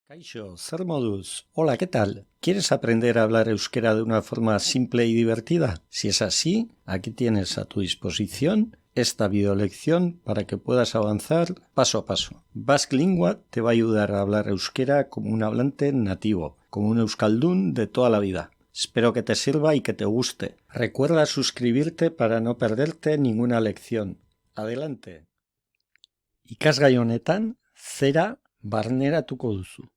Kaixo, zer moduz? Hola, ¿qué tal? ¿Quieres aprender a hablar euskera de una forma simple y divertida? Si es así, aquí tienes a tu disposición esta videolección para que puedas avanzar paso a paso. Basque Lingua te va a ayudar a hablar euskera como un hablante nativo, como un euskaldun de toda la vida. Espero que te sirva y que te guste. Recuerda suscribirte para no perderte ninguna lección. Adelante. Ikasgai honetan, zera barneratuko duzu.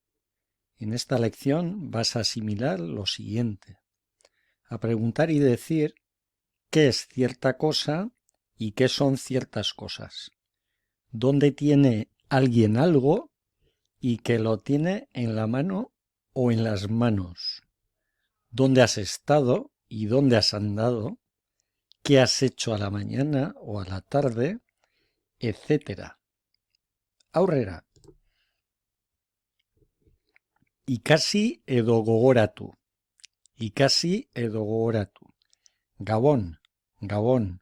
En esta lección vas a asimilar lo siguiente: a preguntar y decir qué es cierta cosa y qué son ciertas cosas, dónde tiene alguien algo y que lo tiene en la mano o en las manos, dónde has estado y dónde has andado, qué has hecho a la mañana o a la tarde, etc. Aurrera. Ikasi edo gogoratu. Ikasi edo gogoratu. Gabon, Gabon.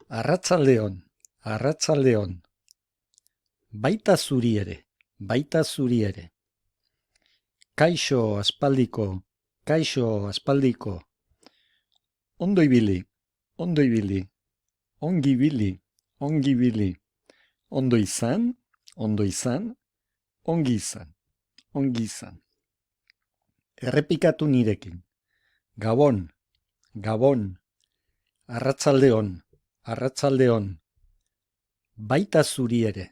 Arratsaldeon, arratsaldeon. Baita zuri ere, baita zuri ere. Kaixo aspaldiko, kaixo aspaldiko. Ondo ibili, ondo ibili. Ongi ibili, ongi ibili. Ondo izan, ondo izan. Ongi izan, ongi izan. Errepikatu nirekin. Gabon, Gabon. Arratsaldeon, arratsaldeon. Baita zuri ere,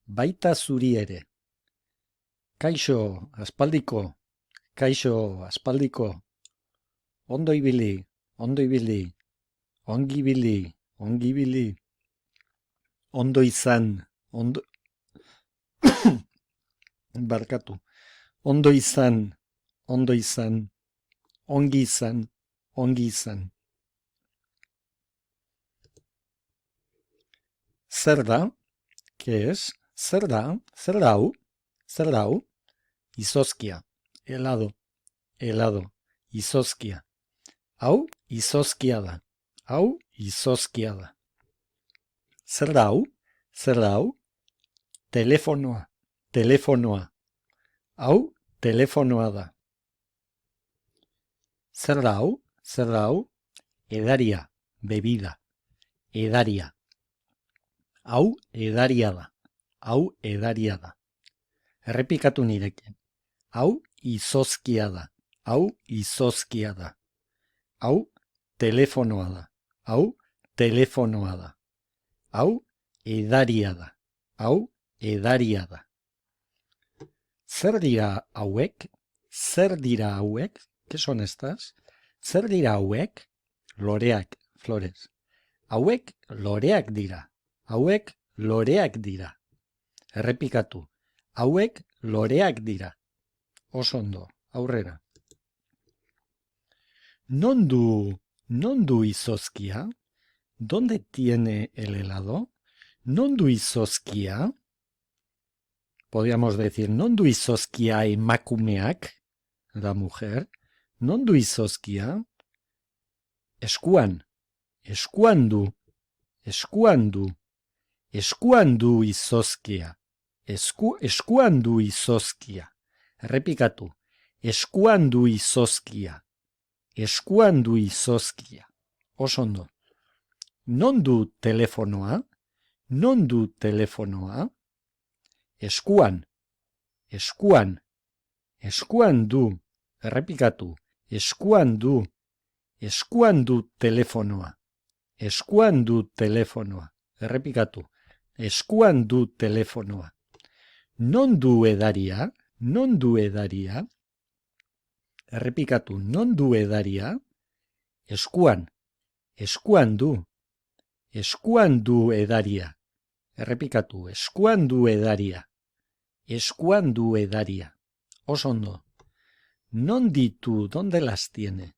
baita zuri ere. Kaixo aspaldiko, kaixo aspaldiko. Ondo ibili, ondo ibili. Ongi ibili, ongi ibili. Ondo izan, ondo... Barkatu. Ondo izan, ondo izan. Ongi izan, ongi izan. Zer da? ¿Qué es? Zer da? Zer da hau? Zer da hau? Izozkia. Helado. Helado. Izozkia. Hau izozkia da. Hau izozkia da. Zer da hau? Zer da hau? Telefonoa. Telefonoa. Hau telefonoa da. Zer da hau? Zer da hau? Edaria. Bebida. Edaria. Hau edaria da. Hau edaria da. Errepikatu nirekin. Hau izozkia da. Hau izozkia da. Hau telefonoa da. Hau telefonoa da. Hau edaria da. Hau edaria da. Zer dira hauek? Zer dira hauek? ¿Qué son estas? Zer dira hauek? Loreak, flores. Hauek loreak dira. Hauek loreak dira. Errepikatu. Hauek loreak dira. Oso ondo, aurrera. Non du izozkia? ¿Dónde tiene el helado? Non du izozkia? Podríamos decir, non du izozkia emakumeak, la mujer. Non du izozkia? Eskuan, eskuan du, eskuan du. Eskuan du izozkia. Eskuan du izozkia. Errepikatu. Eskuan du izozkia. Eskuan du izozkia. Oso ondo. Non du telefonoa? Non du telefonoa? Eskuan. Eskuan. Eskuan du. Errepikatu. Eskuan du. Eskuan du telefonoa. Eskuan du telefonoa. Errepikatu. Eskuan du telefonoa. Non du edaria? Non du edaria? Errepikatu. Non du edaria? Eskuan. Eskuan du. Eskuan du edaria. Errepikatu. Eskuan du edaria. Eskuan du edaria. Oso ondo. Non ditu, ¿dónde las tiene?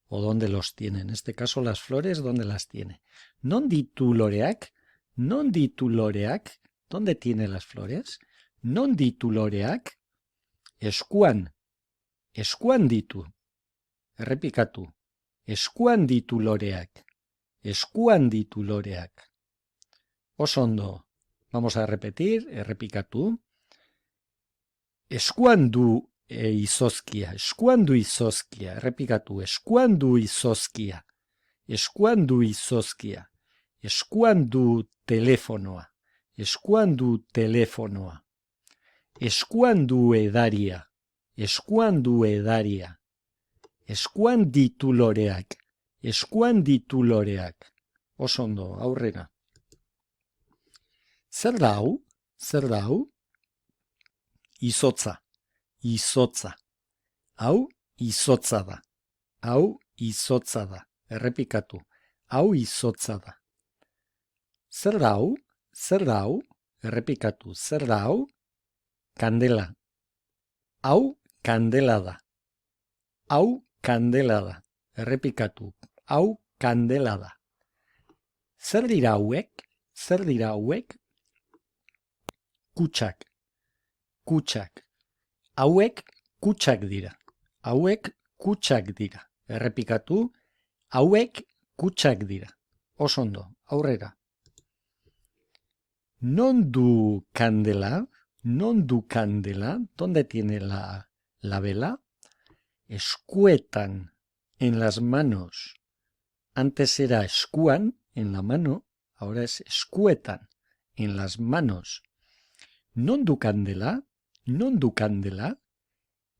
O dónde los tiene. En este caso las flores, ¿dónde las tiene? Non ditu loreak. Non ditu loreak. ¿Dónde tiene las flores? Non ditu loreak. Eskuan. Eskuan ditu. Errepikatu. Eskuan ditu loreak. Eskuan ditu loreak. Oso ondo. Vamos a repetir. Errepikatu. Eskuan du izozkia, eskuan du izozkia, errepikatu, eskuan du izozkia, eskuan du izozkia, eskuan du telefonoa, eskuan du telefonoa, eskuan du edaria, eskuan du edaria, eskuan ditu loreak, eskuan ditu loreak, oso ondo, aurrera. Zer da hau? Zer da hau? Izotza, izotza. Hau izotza da. Hau izotza da. Errepikatu. Hau izotza da. Zer da hau? Zer da hau? Errepikatu. Zer da hau? Kandela. Hau kandela da. Hau kandela da. Errepikatu. Hau kandela da. Zer dira hauek? Zer dira hauek? Kutxak. Kutxak. Hauek kutxak dira. Hauek kutxak dira. Errepikatu, hauek kutxak dira. Oso ondo, aurrera. Non du candela? Non du candela? ¿Dónde tiene la vela? Eskuetan, en las manos. Antes era eskuan, en la mano. Ahora es eskuetan, en las manos. Non du candela? Non du candela?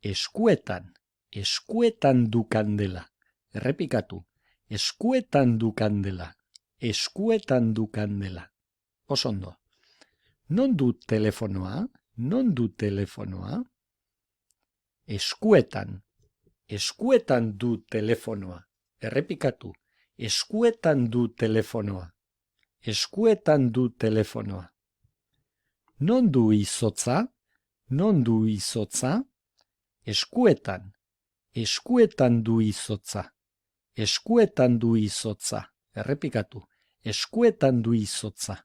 Eskuetan, eskuetan du kandela. Errepikatu, eskuetan du kandela, eskuetan du kandela. Oso ondo. Non du telefonoa? Non du telefonoa? Eskuetan, eskuetan du telefonoa. Errepikatu, eskuetan du telefonoa, eskuetan du telefonoa. Non du izotza? Non du izotza? Eskuetan, eskuetan du izotza, eskuetan du izotza. Errepikatu, eskuetan du izotza.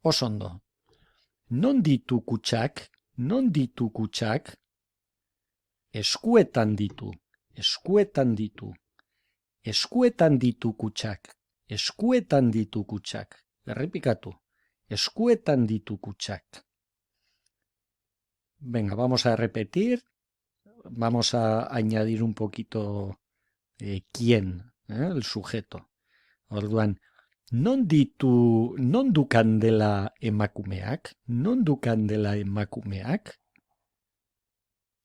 Oso ondo. Non ditu kutxak? Non ditu kutxak? Eskuetan ditu, eskuetan ditu, eskuetan ditu kutxak, eskuetan ditu kutxak. Errepikatu, eskuetan ditu kutxak. Venga, vamos a repetir. Vamos a añadir un poquito quién, el sujeto. Orduan, non du kandela emakumeak? Non du kandela emakumeak?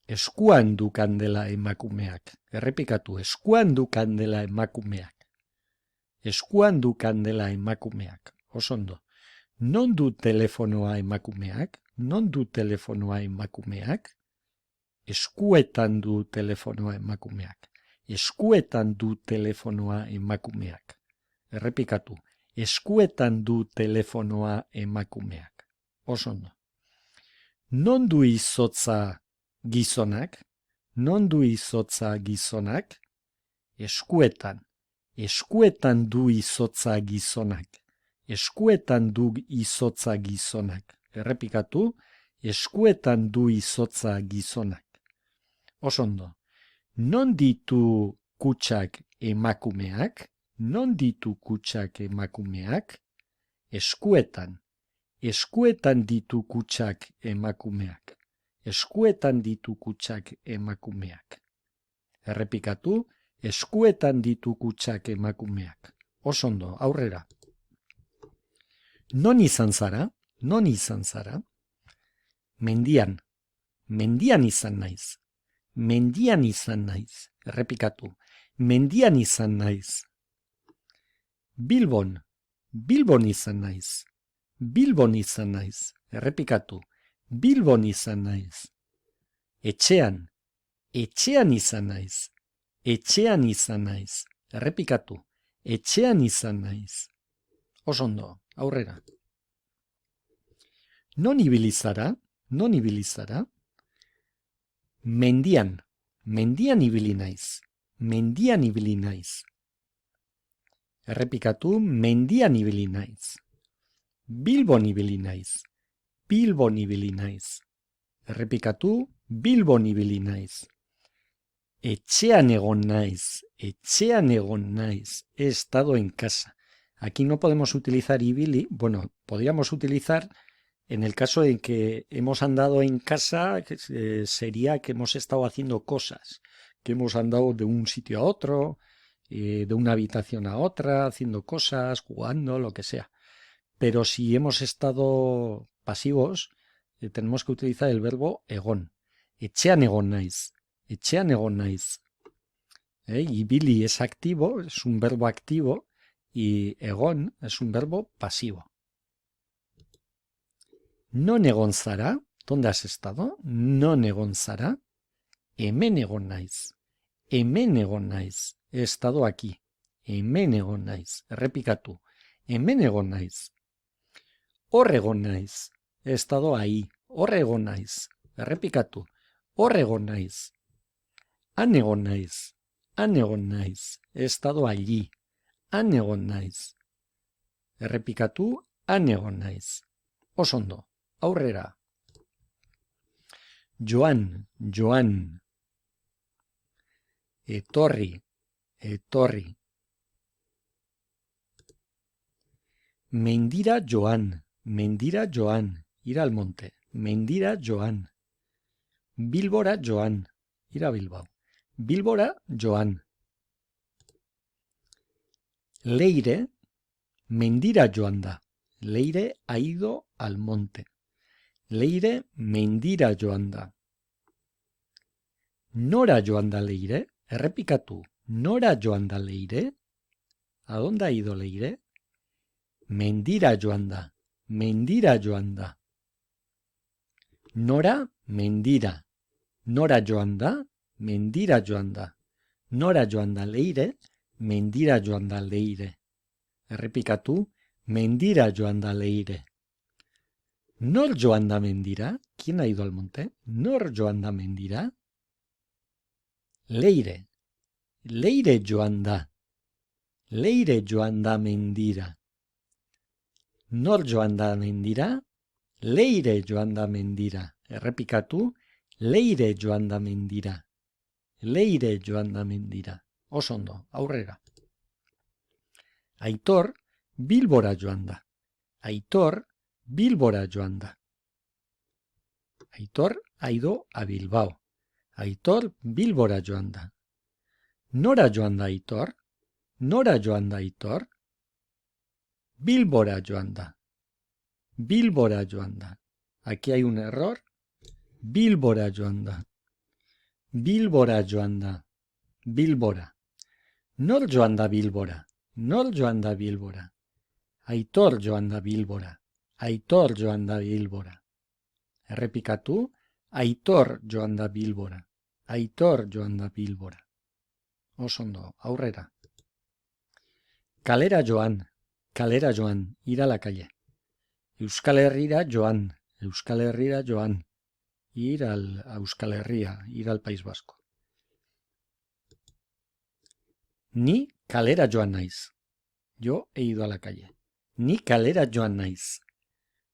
Eskuan du kandela emakumeak. Errepikatu, eskuan du kandela emakumeak. Eskuan du kandela emakumeak. Oso ondo. Non du telefonoa emakumeak? Non du telefonoa emakumeak? Eskuetan du telefonoa emakumeak. Eskuetan du telefonoa emakumeak. Errepikatu. Eskuetan du telefonoa emakumeak. Oso ondo. Non du izotza gizonak? Non du izotza gizonak? Eskuetan. Eskuetan du izotza gizonak. Eskuetan du izotza gizonak. Errepikatu. Eskuetan du izotza gizonak. Oso ondo. Non ditu kutxak emakumeak? Non ditu kutxak emakumeak? Eskuetan. Eskuetan ditu kutxak emakumeak. Eskuetan ditu kutxak emakumeak. Errepikatu, eskuetan ditu kutxak emakumeak. Oso ondo, aurrera. Non izan zara? Non izan zara? Mendian. Mendian izan naiz. Mendian izan naiz. Errepikatu. Mendian izan naiz. Bilbon. Bilbon izan naiz. Bilbon izan naiz. Errepikatu. Bilbon izan naiz. Etxean. Etxean izan naiz. Etxean izan naiz. Errepikatu. Etxean izan naiz. Oso ondo, aurrera. Non ibili zara? Non ibili zara? Mendian. Mendian ibili naiz. Mendian ibili naiz. Errepikatu, mendian ibili naiz. Bilbon ibili naiz. Bilbon ibili naiz. Errepikatu, Bilbon ibili naiz. Etxean egon naiz. Etxean egon naiz. He estado en casa. Aquí no podemos utilizar ibili. Bueno, podríamos utilizar En el caso de que hemos andado en casa, sería que hemos estado haciendo cosas, que hemos andado de un sitio a otro, de una habitación a otra, haciendo cosas, jugando, lo que sea. Pero si hemos estado pasivos, tenemos que utilizar el verbo egon. Etxean egon naiz. Etxean egon naiz. Y Billy es activo, es un verbo activo, y egon es un verbo pasivo. Non egon zara, ¿dónde has estado? Non egon zara, hemen egon naiz. Hemen egon naiz. He estado aquí. Hemen egon naiz. Errepikatu. Hemen egon naiz. Hor egon naiz. He estado ahí. Hor egon naiz. Errepikatu. Hor egon naiz. Han egon naiz. Han egon naiz. He estado allí. Han egon naiz. Errepikatu. Han egon naiz. Oso ondo. Aurrera. Joan, joan. Etorri, etorri. Mendira joan, mendira joan. Ir al monte. Mendira joan. Bilbora joan. Ir a Bilbao. Bilbora joan. Leire, mendira joan da. Leire ha ido al monte. Leire mendira joan da. Nora joan da Leire? Errepikatu. Nora joan da Leire? ¿A dónde ha ido Leire? Mendira joan da. Mendira joan da. Nora mendira. Nora joan da. Mendira joan da. Nora joan da Leire? Mendira joan da Leire. Errepikatu. Mendira joan da Leire. Nor joan da mendira? ¿Quién ha ido al monte? Nor joan da mendira? Leire. Leire joan da. Leire joan da mendira. Nor joan da mendira? Leire joan da mendira. Errepikatu. Leire joan da mendira. Leire joan da mendira. Oso ondo, aurrera. Aitor Bilbora joan da. Aitor Bilbora joan da. Aitor ha ido a Bilbao. Aitor Bilbora joan da. Nora joan da Aitor? Nora joan da Aitor? Bilbora joan da. Bilbora joan da. Aquí hay un error. Bilbora joan da. Bilbora joan da. Bilbora. Nor joan da Bilbora. Nor joan da Bilbora. Aitor joan da Bilbora. Aitor joan da Bilbora. Errepikatu. Aitor joan da Bilbora. Aitor joan da Bilbora. Oso ondo, aurrera. Kalera joan. Kalera joan. Ir a la calle. Euskal Herrira joan. Euskal Herrira joan. Ir a Euskal Herria. Ir al País Vasco. Ni kalera joan naiz. Yo he ido a la calle. Ni kalera joan naiz.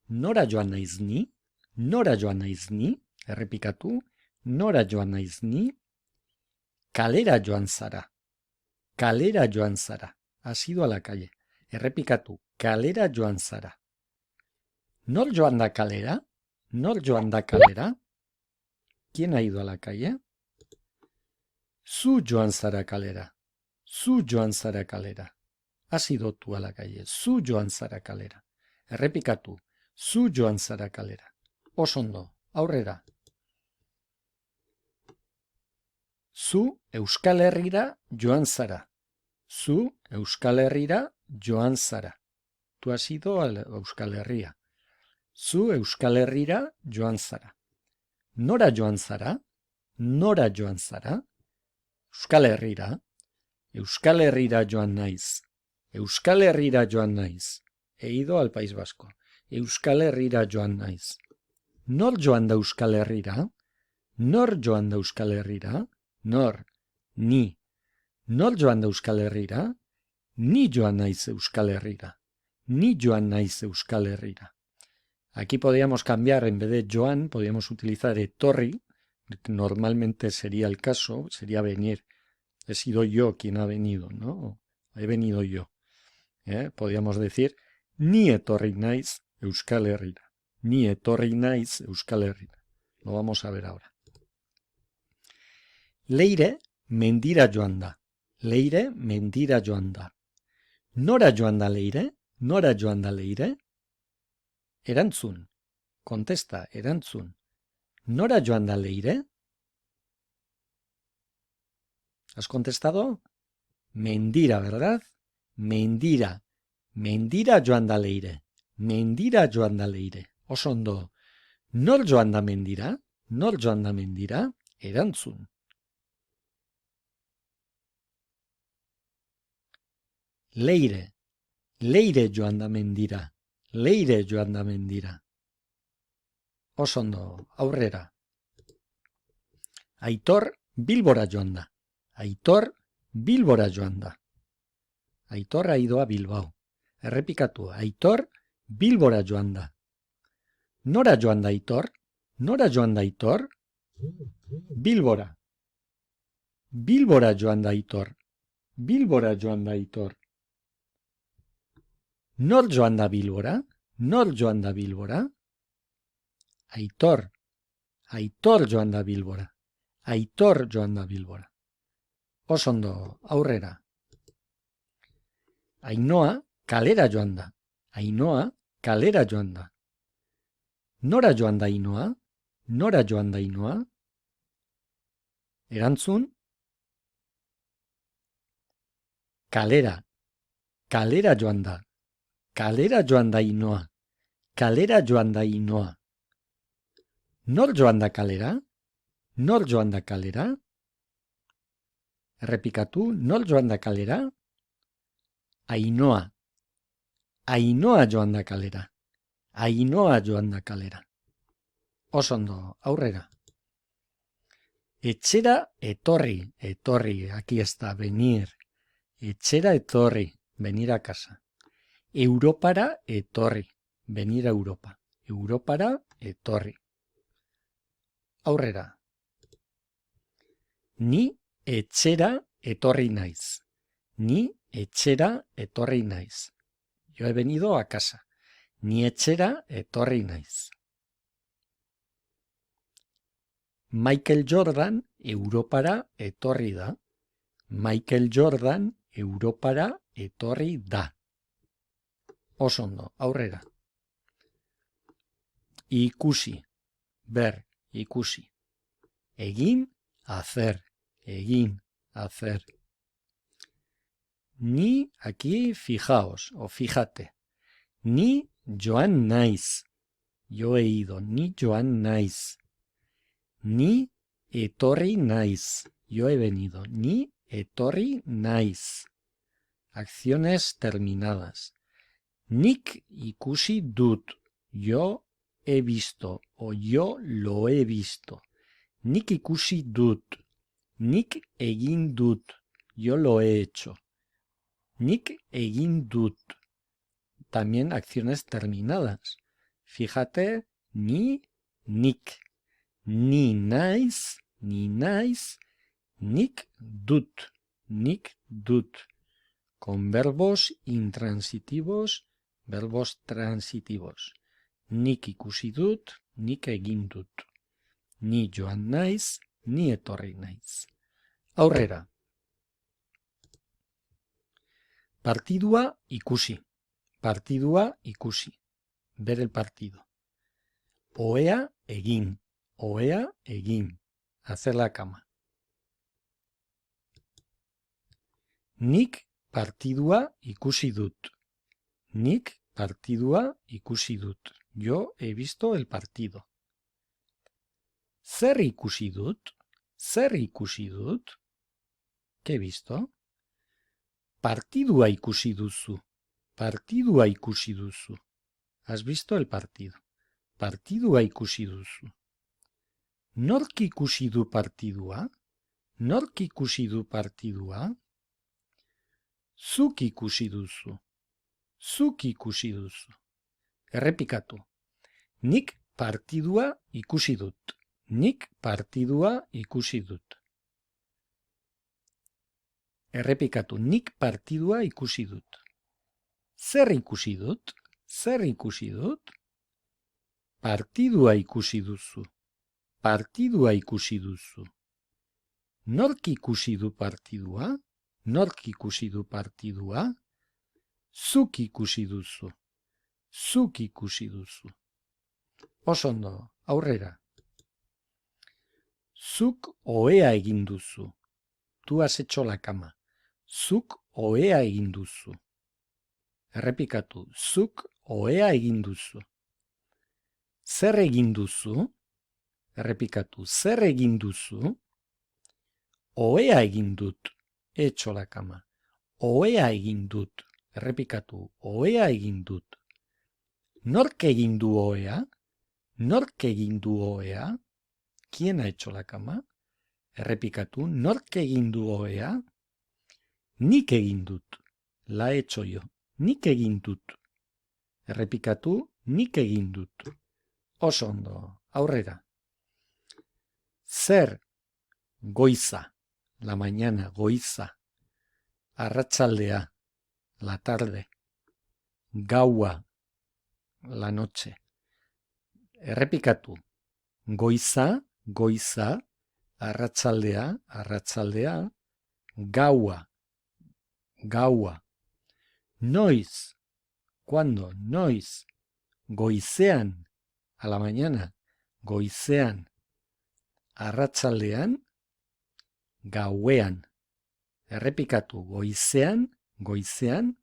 Nora joan naiz ni? Nora joan naiz ni? Errepikatu. Nora joan naiz ni? Kalera joan zara. Kalera joan zara. Has ido a la calle. Errepikatu. Kalera joan zara. Nor joan da kalera? Nor joan da kalera? ¿Quién ha ido a la calle? Zu joan zara kalera. Zu joan zara kalera. Has ido tú a la calle. Zu joan zara kalera. Errepikatu. Zu joan zara kalera. Oso ondo, aurrera. Zu Euskal Herrira joan zara. Zu Euskal Herrira joan zara. Tú has ido a Euskal Herria. Zu Euskal Herrira joan zara. Nora joan zara? Nora joan zara? Euskal Herrira. Euskal Herrira joan naiz. Euskal Herrira joan naiz. He ido al País Vasco. Euskal Herrira joan naiz. Nor joan da Euskal Herrira? Nor joan da Euskal Herrira? Nor, ni. Nor joan da Euskal Herrira? Ni joan naiz Euskal Herrira. Ni joan naiz Euskal Herrira. Aquí podríamos cambiar, en vez de joan, podríamos utilizar etorri. Normalmente sería el caso, sería venir. He sido yo quien ha venido, ¿no? He venido yo. Podríamos decir, ni etorri naiz Euskal Herrira. Ni etorri naiz Euskal Herrira. Lo vamos a ver ahora. Leire mendira joan da. Leire mendira joan da. Nora joan da Leire? Nora joan da Leire? Erantzun. Contesta, erantzun. Nora joan da Leire? ¿Has contestado? Mendira, ¿verdad? Mendira. Mendira joan da Leire. Mendira joan da Leire. Oso ondo. Nor joan da mendira? Nor joan da mendira? Erantzun. Leire. Leire joan da mendira. Leire joan da mendira. Oso ondo, aurrera. Aitor Bilbora joan da. Aitor Bilbora joan da. Aitor ha ido a Bilbao. Errepikatu, Aitor Bilbora joan da. Nora joan da Aitor? Nora joan da Aitor? Bilbora. Bilbora joan da Aitor. Bilbora joan da Aitor. Nor joan da Bilbora? Nor joan da Bilbora? Aitor. Aitor joan da Bilbora. Aitor joan da Bilbora. Oso ondo, aurrera. Ainhoa kalera joan da. Ainhoa kalera joan da. Nora joan da Ainhoa? Nora joan da Ainhoa? Erantzun? Kalera. Kalera joan da. Kalera joan da Ainhoa. Kalera joan da Ainhoa. Nor joan da kalera? Nor joan da kalera? Errepikatu, nor joan da kalera? Ainhoa. Ainhoa joan da kalera. Ainhoa joan da kalera. Oso ondo, aurrera. Etxera etorri, etorri, aquí está, venir. Etxera etorri, venir a casa. Europara etorri, venir a Europa. Europara etorri. Aurrera. Ni etxera etorri naiz. Ni etxera etorri naiz. Yo he venido a casa. Ni etxera etorri naiz. Michael Jordan Europara etorri da. Michael Jordan Europara etorri da. Oso ondo, aurrera. Ikusi, ber, ikusi. Egin, hacer, egin, hacer. Ni, aquí, fijaos, o fíjate. Ni joan naiz. Yo he ido, ni joan naiz. Ni etorri naiz. Yo he venido, ni etorri naiz. Acciones terminadas. Nik ikusi dut. Yo he visto o yo lo he visto. Nik ikusi dut. Nik egin dut. Yo lo he hecho. Nik egin dut. También acciones terminadas. Fíjate, ni, nik. Ni naiz, nik dut. Nik dut. Con verbos intransitivos, verbos transitivos. Nik ikusi dut, nik egin dut. Ni joan naiz, ni etorri naiz. Aurrera. Partidua ikusi. Partidua ikusi. Ver el partido. Ohea egin. Ohea egin. Hacer la cama. Nik partidua ikusi dut. Nik partidua ikusi dut. Yo he visto el partido. Zer ikusi dut? Zer ikusi dut? ¿Qué he visto? Partidua ikusi duzu. Partidua ikusi duzu. ¿Has visto el partido? Partidua ikusi duzu. Nork ikusi du partidua? Nork ikusi du partidua? Zuk ikusi duzu. Zuk ikusi duzu. Errepikatu. Nik partidua ikusi dut. Nik partidua ikusi dut. Errepikatu. Nik partidua ikusi dut. Zer ikusi dut? Zer ikusi dut? Partidua ikusi duzu. Partidua ikusi duzu. Nork ikusi du partidua? Nork ikusi du partidua? Zuk ikusi duzu. Zuk ikusi duzu. Oso ondo, aurrera. Zuk ohea egin duzu. Tu has hecho la cama. Zuk ohea egin duzu. Errepikatu. Zuk ohea egin duzu. Zer egin duzu? Errepikatu. Zer egin duzu? Ohea egin dut. He hecho la cama. Ohea egin dut. Errepikatu. Ohea egin dut. Nork egin du ohea? Nork egin du ohea? ¿Quién ha hecho la cama? Errepikatu. Nork egin du ohea? Nik egin dut. La he hecho yo. Nik egin dut. Errepikatu. Nik egin dut. Oso ondo. Aurrera. Zer goiza. La mañana. Goiza. Arratsaldea. La tarde. Gaua. La noche. Errepikatu. Goiza, goiza, arratsaldea, arratsaldea, gaua, gaua. Noiz, ¿cuándo? Noiz, goizean, a la mañana, goizean, arratsaldean, gauean. Errepikatu, goizean, goizean,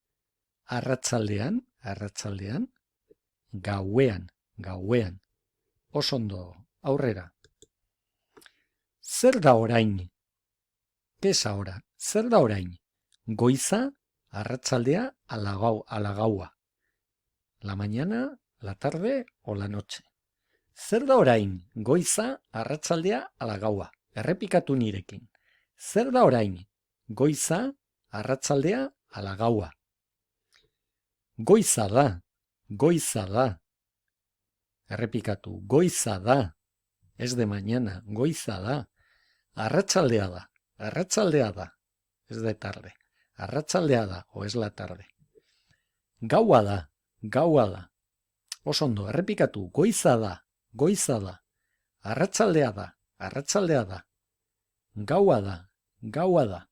arratsaldean, arratsaldean, gauean, gauean. Oso ondo, aurrera. Zer da orain? ¿Qué es ahora? Zer da orain? Goiza, arratsaldea, a la gaua. La mañana, la tarde o la noche. Zer da orain? Goiza, arratsaldea, a la gaua. Errepikatu nirekin. Zer da orain? Goiza, arratsaldea, a la gaua. Goiza da, goiza da. Errepikatu, goiza da. Es de mañana, goiza da. Arratsaldea da, arratsaldea da. Es de tarde. Arratsaldea da, o es la tarde. Gaua da, gaua da. Oso ondo, errepikatu, goiza da, goiza da. Arratsaldea da, arratsaldea da. Gaua da, gaua da.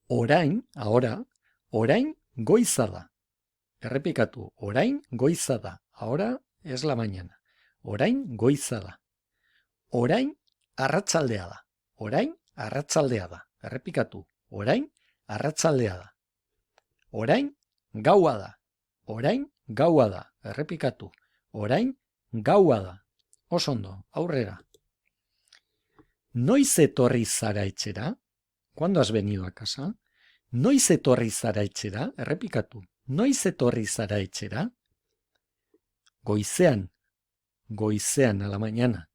Orain, ahora, orain goiza da. Errepikatu, orain goiza da. Ahora es la mañana. Orain goiza da. Orain arratsaldea da. Orain arratsaldea da. Errepikatu, orain arratsaldea da. Orain gaua da. Orain gaua da. Errepikatu, orain gaua da. Oso ondo, aurrera. Noiz etorri zara etxera? ¿Cuándo has venido a casa? Noiz etorri zara etxera? Errepikatu, noiz etorri zara etxera? Goizean, goizean a la mañana.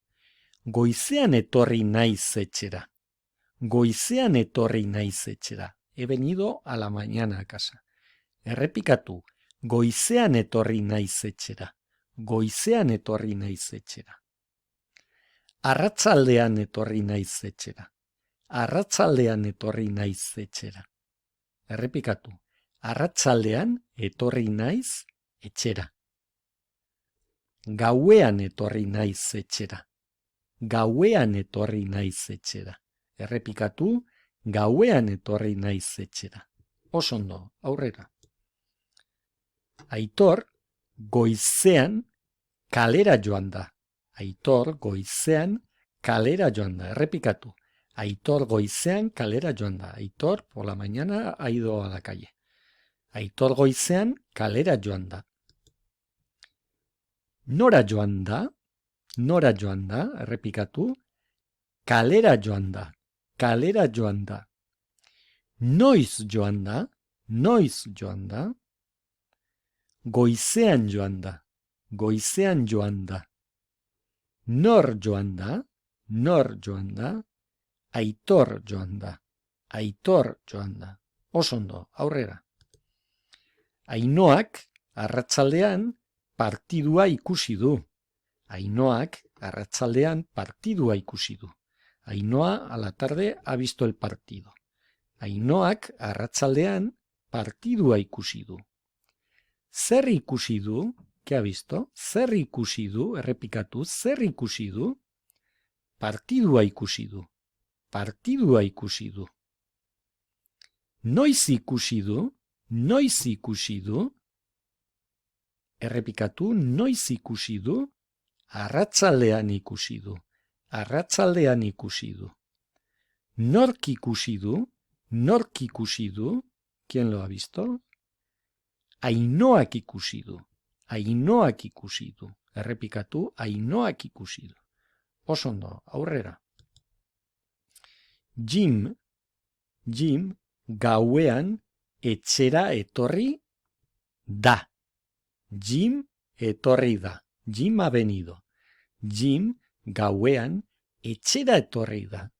Goizean etorri naiz etxera. Goizean etorri naiz etxera. He venido a la mañana a casa. Errepikatu, goizean etorri naiz etxera. Goizean etorri naiz etxera. Arratsaldean etorri naiz etxera. Arratsaldean etorri naiz etxera. Errepikatu, arratsaldean etorri naiz etxera. Gauean etorri naiz etxera. Gauean etorri naiz etxera. Errepikatu, gauean etorri naiz etxera. Oso ondo, aurrera. Aitor goizean kalera joan da. Aitor goizean kalera joan da. Errepikatu. Aitor goizean kalera joan da. Aitor por la mañana ha ido a la calle. Aitor goizean kalera joan da. Nora joan da? Nora joan da? Errepikatu. Kalera joan da. Kalera joan da. Noiz joan da? Noiz joan da? Goizean joan da. Goizean joan da. Nor joan da? Nor joan da? Aitor joan da. Aitor joan da. Oso ondo, aurrera. Ainoak arratsaldean partidua ikusi du. Ainoak arratsaldean partidua ikusi du. Ainhoa a la tarde ha visto el partido. Ainoak arratsaldean partidua ikusi du. Zer ikusi du? ¿Qué ha visto? Zer ikusi du, errepikatu, zer ikusi du? Partidua ikusi du. Partidua ikusi du. Noiz ikusi du? Noiz ikusi du? Errepikatu, noiz ikusi du? Arratsaldean ikusi du. Arratsaldean ikusi du. Nork ikusi du? Nork ikusi du? ¿Quién lo ha visto? Ainhoak ikusi du. Ainhoak ikusi du. Errepikatu, Ainhoak ikusi du. Oso ondo, aurrera. Jim gauean etxera etorri da. Jim etorri da. Jim ha venido. Jim gauean etxera etorri da.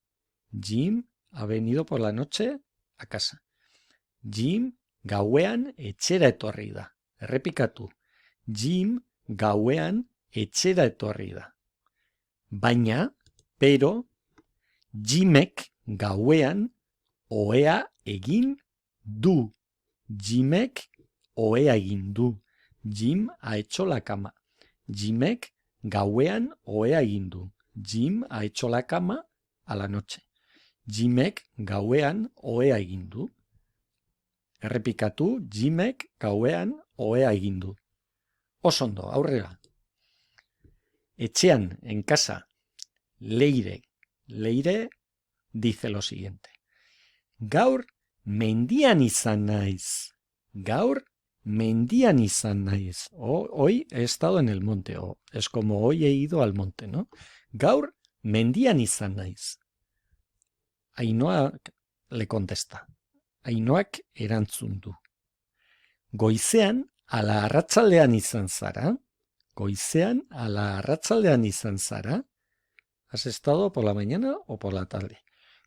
Jim ha venido por la noche a casa. Jim gauean etxera etorri da. Errepikatu. Jim gauean etxera etorri da. Baina, pero, Jimek gauean ohea egin du. Jimek ohea egin du. Jim ha hecho la cama. Jimek gauean ohea egin du. Jim ha hecho la cama a la noche. Jimek gauean ohea egin du. Errepikatu, Jimek gauean ohea egin du. Oso ondo, aurrera. Etxean, en casa, Leire dice lo siguiente. Gaur mendian izan naiz. Gaur mendian izan naiz. Hoy he estado en el monte. Es como hoy he ido al monte, ¿no? Gaur mendian izan naiz. Ainhoak le contesta. Ainhoak erantzun du. Goizean ala arratsaldean izan zara? Goizean ala arratsaldean izan zara? ¿Has estado por la mañana o por la tarde?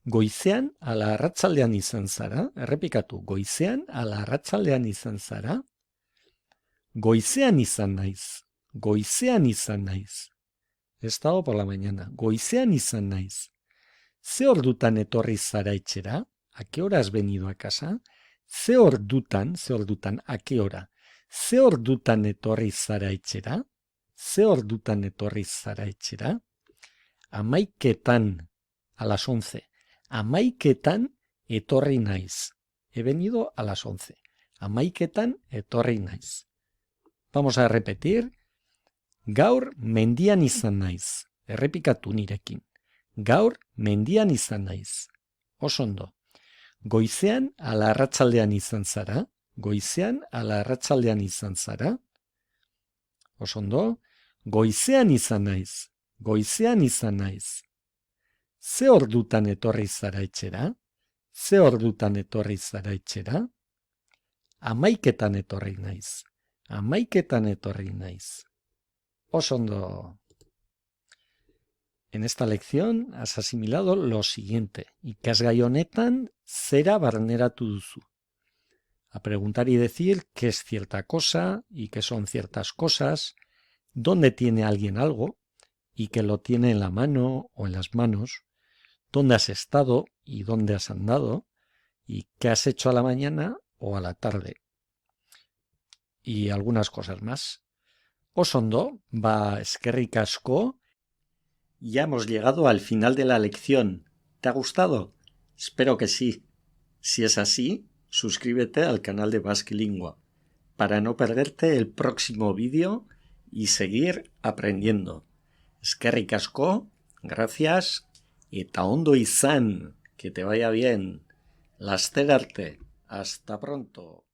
Goizean ala arratsaldean izan zara? Errepikatu. Goizean ala arratsaldean izan zara? Goizean izan naiz. Goizean izan naiz. He estado por la mañana. Goizean izan naiz. Ze ordutan etorri zara etxera? ¿A qué hora has venido a casa? Ze ordutan, ¿a qué hora? Ze ordutan etorri zara etxera? Ze ordutan etorri zara etxera? Amaiketan, a las 11. Amaiketan etorri naiz. He venido a las 11. Amaiketan etorri naiz. Vamos a repetir. Gaur mendian izan naiz. Errepikatu nirekin. Gaur mendian izan naiz. Oso ondo. Goizean ala arratsaldean izan zara? Goizean ala arratsaldean izan zara? Oso ondo. Goizean izan naiz. Goizean izan naiz. Ze ordutan etorri zara etxera? Ze ordutan etorri zara etxera? Amaiketan etorri naiz. Amaiketan etorri naiz. Oso ondo. En esta lección has asimilado lo siguiente. Ikasgai honetan zera barneratu duzu. A preguntar y decir qué es cierta cosa y qué son ciertas cosas, dónde tiene alguien algo y que lo tiene en la mano o en las manos, dónde has estado y dónde has andado y qué has hecho a la mañana o a la tarde. Y algunas cosas más. Oso ondo, eskerrik asko. Ya hemos llegado al final de la lección. ¿Te ha gustado? Espero que sí. Si es así, suscríbete al canal de Basque Lingua para no perderte el próximo vídeo y seguir aprendiendo. Eskerrik asko, gracias, eta ondo izan, que te vaya bien. Laster arte, hasta pronto.